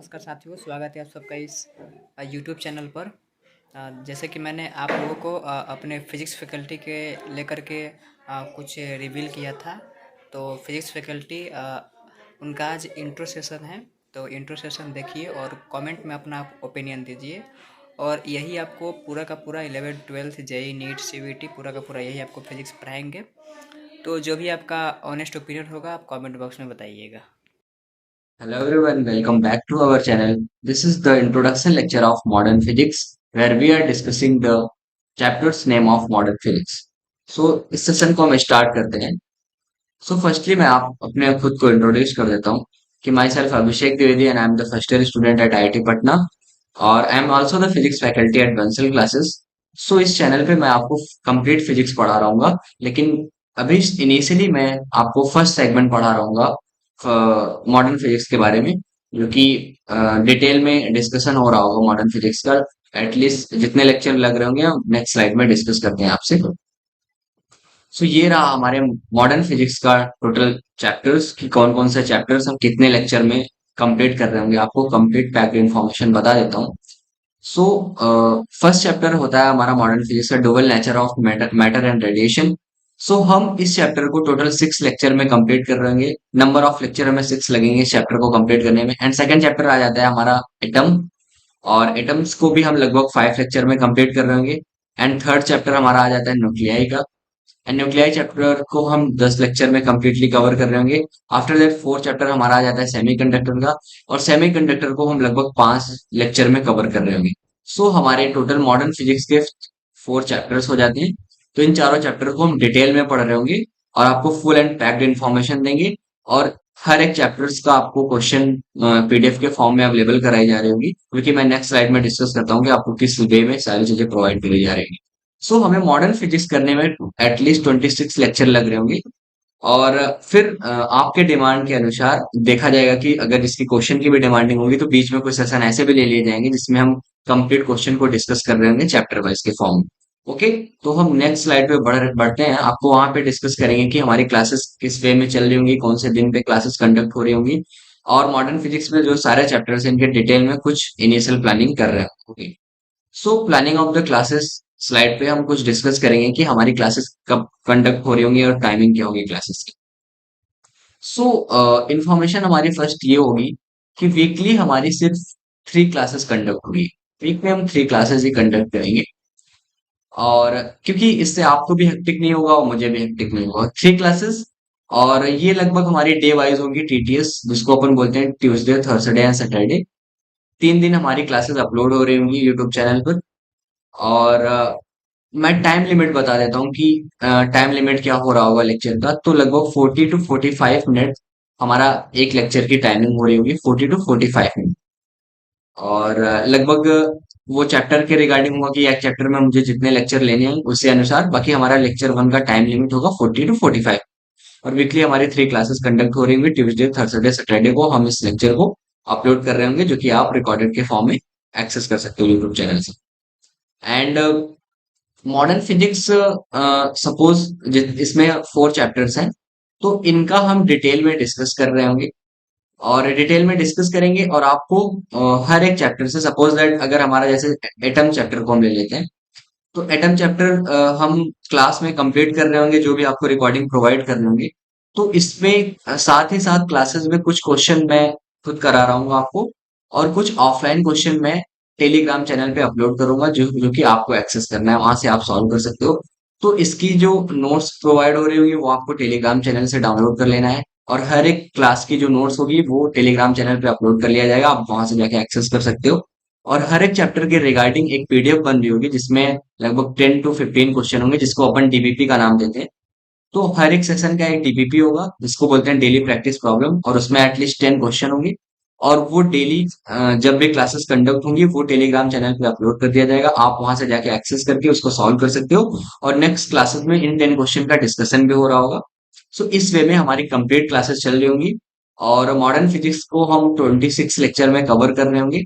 नमस्कार साथियों, स्वागत है आप सबका इस यूट्यूब चैनल पर। जैसे कि मैंने आप लोगों को अपने फिज़िक्स फैकल्टी के लेकर के कुछ रिवील किया था। तो फिज़िक्स फैकल्टी उनका आज इंट्रो सेशन है। तो इंट्रो सेशन देखिए और कमेंट में अपना ओपिनियन दीजिए। और यही आपको पूरा का पूरा 11th 12th JEE NEET CVT पूरा का पूरा यही आपको फिज़िक्स पढ़ाएंगे। तो जो भी आपका ऑनेस्ट ओपिनियन होगा आप कमेंट बॉक्स में बताइएगा। Hello everyone, welcome back to our channel. This is the introduction lecture of modern physics where we are discussing the chapter's name of modern physics. So इस सेशन को हम start करते हैं। So firstly मैं आप अपने खुद को इंट्रोड्यूस कर देता हूँ कि myself Abhishek Dwivedi and I am the first year student at IIT Patna और I am also the physics faculty at Bansal classes. So इस चैनल पे मैं आपको कंप्लीट फिजिक्स पढ़ा रहा हूँ, लेकिन अभी इनिशियली मैं आपको फर्स्ट सेगमेंट पढ़ा रहा हूँ मॉडर्न फिजिक्स के बारे में, जो कि डिटेल में डिस्कशन हो रहा होगा मॉडर्न फिजिक्स का। एटलीस्ट जितने लेक्चर लग रहे होंगे नेक्स्ट स्लाइड में डिस्कस करते हैं आपसे। सो ये रहा हमारे मॉडर्न फिजिक्स का टोटल चैप्टर्स कि कौन कौन से चैप्टर्स हम कितने लेक्चर में कंप्लीट कर रहे होंगे। आपको कंप्लीट पैक्ड इन्फॉर्मेशन बता देता हूँ। सो फर्स्ट चैप्टर होता है हमारा मॉडर्न फिजिक्स का dual nature of matter matter and radiation. So हम इस चैप्टर को टोटल 6 लेक्चर में कंप्लीट कर रहे होंगे। नंबर ऑफ लेक्चर हमें 6 लगेंगे इस चैप्टर को कंप्लीट करने में। एंड सेकंड चैप्टर आ जाता है हमारा एटम, और एटम्स को भी हम लगभग 5 लेक्चर में कंप्लीट कर रहे होंगे। एंड थर्ड चैप्टर हमारा आ जाता है न्यूक्लियाई का। एंड न्यूक्लियाई चैप्टर को हम 10 लेक्चर में कंप्लीटली कवर कर रहे होंगे। आफ्टर दैट फोर्थ चैप्टर हमारा आ जाता है सेमीकंडक्टर का, और सेमीकंडक्टर को हम लगभग 5 लेक्चर में कवर कर रहे होंगे। सो हमारे टोटल मॉडर्न फिजिक्स के 4 चैप्टर्स हो जाते हैं। तो इन चारों चैप्टर को हम डिटेल में पढ़ रहे होंगे और आपको फुल एंड पैक्ड इन्फॉर्मेशन देंगे। और हर एक चैप्टर्स का आपको क्वेश्चन पीडीएफ के फॉर्म में अवेलेबल कराई जा रही होगी, क्योंकि मैं नेक्स्ट स्लाइड में डिस्कस करता हूँ कि आपको किस वे में सारी चीजें प्रोवाइड करी जा रही है। सो हमें मॉडर्न फिजिक्स करने में एटलीस्ट 26 लेक्चर लग रहे होंगे। और फिर आपके डिमांड के अनुसार देखा जाएगा कि अगर इसकी क्वेश्चन की भी डिमांडिंग होगी तो बीच में कुछ सेशन ऐसे भी ले लिए जाएंगे जिसमें हम कंप्लीट क्वेश्चन को डिस्कस कर रहे होंगे चैप्टर वाइज के फॉर्म में। ओके, तो हम नेक्स्ट स्लाइड पे बढ़ते हैं। आपको वहां पे डिस्कस करेंगे कि हमारी क्लासेस किस वे में चल रही होंगी, कौन से दिन पे क्लासेस कंडक्ट हो रही होंगी, और मॉडर्न फिजिक्स में जो सारे चैप्टर्स हैं इनके डिटेल में कुछ इनिशियल प्लानिंग कर रहे हैं। Okay, so planning of the classes slide पे हम कुछ डिस्कस करेंगे कि हमारी क्लासेस कब कंडक्ट हो रही होंगी और टाइमिंग क्या होगी क्लासेस की। सो इंफॉर्मेशन हमारी फर्स्ट ये होगी कि वीकली हमारी सिर्फ 3 क्लासेस कंडक्ट होगी। वीक में हम 3 क्लासेस ही कंडक्ट करेंगे, और क्योंकि इससे आपको भी हेक्टिक नहीं होगा और मुझे भी हेक्टिक नहीं होगा। 3 क्लासेस, और ये लगभग हमारी डे वाइज होंगी टीटीएस, जिसको अपन बोलते हैं ट्यूसडे, थर्सडे एंड सैटरडे। 3 दिन हमारी क्लासेस अपलोड हो रही होंगी यूट्यूब चैनल पर। और मैं टाइम लिमिट बता देता हूँ कि टाइम लिमिट क्या हो रहा होगा लेक्चर का। तो लगभग 40 to 45 मिनट हमारा एक लेक्चर की टाइमिंग हो रही होगी, 40 to 45 मिनट। और लगभग वो चैप्टर के रिगार्डिंग होगा कि एक चैप्टर में मुझे जितने लेक्चर लेने हैं उसी अनुसार। बाकी हमारा लेक्चर 1 का टाइम लिमिट होगा 40 to 45। और वीकली हमारी 3 क्लासेस कंडक्ट हो रही होंगी, ट्यूसडे, थर्सडे, सैटरडे को हम इस लेक्चर को अपलोड कर रहे होंगे, जो कि आप रिकॉर्डेड के फॉर्म में एक्सेस कर सकते हो यूट्यूब चैनल से। एंड मॉडर्न फिजिक्स सपोज इसमें 4 चैप्टर्स हैं, तो इनका हम डिटेल में डिस्कस कर रहे होंगे और डिटेल में डिस्कस करेंगे। और आपको हर एक चैप्टर से, सपोज दैट अगर हमारा जैसे एटम चैप्टर को हम ले लेते हैं, तो एटम चैप्टर हम क्लास में कंप्लीट कर रहे होंगे, जो भी आपको रिकॉर्डिंग प्रोवाइड कर रहे होंगे। तो इसमें साथ ही साथ क्लासेस में कुछ क्वेश्चन मैं खुद करा रहा हूँ आपको, और कुछ ऑफलाइन क्वेश्चन मैं टेलीग्राम चैनल पे अपलोड करूंगा, जो कि आपको एक्सेस करना है, वहां से आप सॉल्व कर सकते हो। तो इसकी जो नोट्स प्रोवाइड हो रही होगी वो आपको टेलीग्राम चैनल से डाउनलोड कर लेना है, और हर एक क्लास की जो नोट्स होगी वो टेलीग्राम चैनल पे अपलोड कर लिया जाएगा, आप वहां से जाके एक्सेस कर सकते हो। और हर एक चैप्टर के रिगार्डिंग एक पीडीएफ बन रही होगी जिसमें लगभग 10 to 15 क्वेश्चन होंगे, जिसको अपन डीबीपी का नाम देते हैं। तो हर एक सेशन का एक डीबीपी होगा जिसको बोलते हैं डेली प्रैक्टिस प्रॉब्लम, और उसमें एटलीस्ट 10 क्वेश्चन होंगे। और वो डेली जब भी क्लासेस कंडक्ट होंगी वो टेलीग्राम चैनल पे अपलोड कर दिया जाएगा, आप वहां से जाके एक्सेस करके उसको सॉल्व कर सकते हो। और नेक्स्ट क्लासेस में इन 10 क्वेश्चन का डिस्कशन भी हो रहा होगा। सो इस वे में हमारी कंप्लीट क्लासेस चल रही होंगी, और मॉडर्न फिजिक्स को हम 26 लेक्चर में कवर कर रहे होंगे।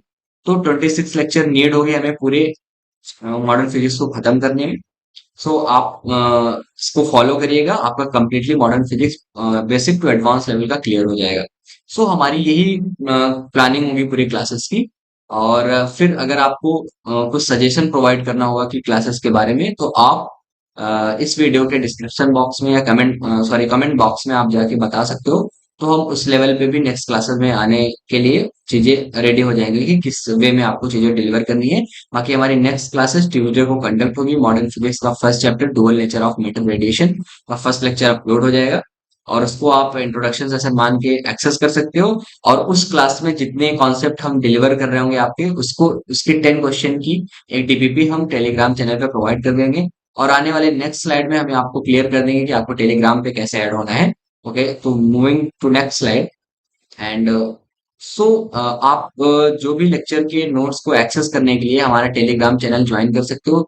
तो 26 लेक्चर नीड होगी हमें पूरे मॉडर्न फिजिक्स को खत्म करने में। सो आप इसको फॉलो करिएगा, आपका completely modern physics basic to advance level का क्लियर हो जाएगा। सो हमारी यही प्लानिंग होगी पूरी क्लासेस की। और फिर अगर आपको कुछ सजेशन प्रोवाइड करना होगा कि क्लासेस के बारे में, तो आप इस वीडियो के डिस्क्रिप्शन बॉक्स में या कमेंट बॉक्स में आप जाके बता सकते हो। तो हम उस लेवल पे भी नेक्स्ट क्लासेस में आने के लिए चीजें रेडी हो जाएंगी कि किस वे में आपको चीजें डिलीवर करनी है। बाकी हमारी नेक्स्ट क्लासेस ट्यूजडे को कंडक्ट होगी। मॉडर्न फिजिक्स का first chapter dual nature of matter radiation का फर्स्ट लेक्चर अपलोड हो जाएगा, और उसको आप इंट्रोडक्शन सेशन मान के एक्सेस कर सकते हो। और उस क्लास में जितने कॉन्सेप्ट हम डिलीवर कर रहे होंगे आपके, उसको उसके 10 क्वेश्चन की एक डीपीपी हम टेलीग्राम चैनल पे प्रोवाइड कर देंगे। और आने वाले नेक्स्ट स्लाइड में हम आपको क्लियर कर देंगे कि आपको टेलीग्राम पे कैसे ऐड होना है। ओके, तो moving to next slide. And so आप जो भी लेक्चर के नोट्स को एक्सेस करने के लिए हमारा टेलीग्राम चैनल ज्वाइन कर सकते हो।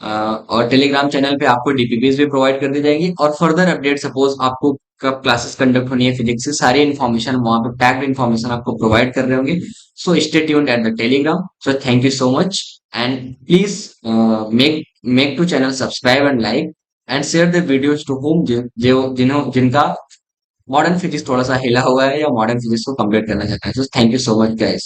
और टेलीग्राम चैनल पे आपको डीपीपीज भी प्रोवाइड कर दी जाएगी, और फर्दर अपडेट सपोज आपको कब क्लासेस कंडक्ट होनी है फिजिक्स से, सारी इन्फॉर्मेशन वहां पे टैग्ड इन्फॉर्मेशन आपको प्रोवाइड कर रहे होंगे। So stay tuned at the Telegram. So thank you so much, and please make make to channel subscribe and like and share the videos to whom जिनका modern physics थोड़ा सा हिला हुआ है या मॉडर्न फिजिक्स को कंप्लीट करना चाहता है। सो thank you so much guys.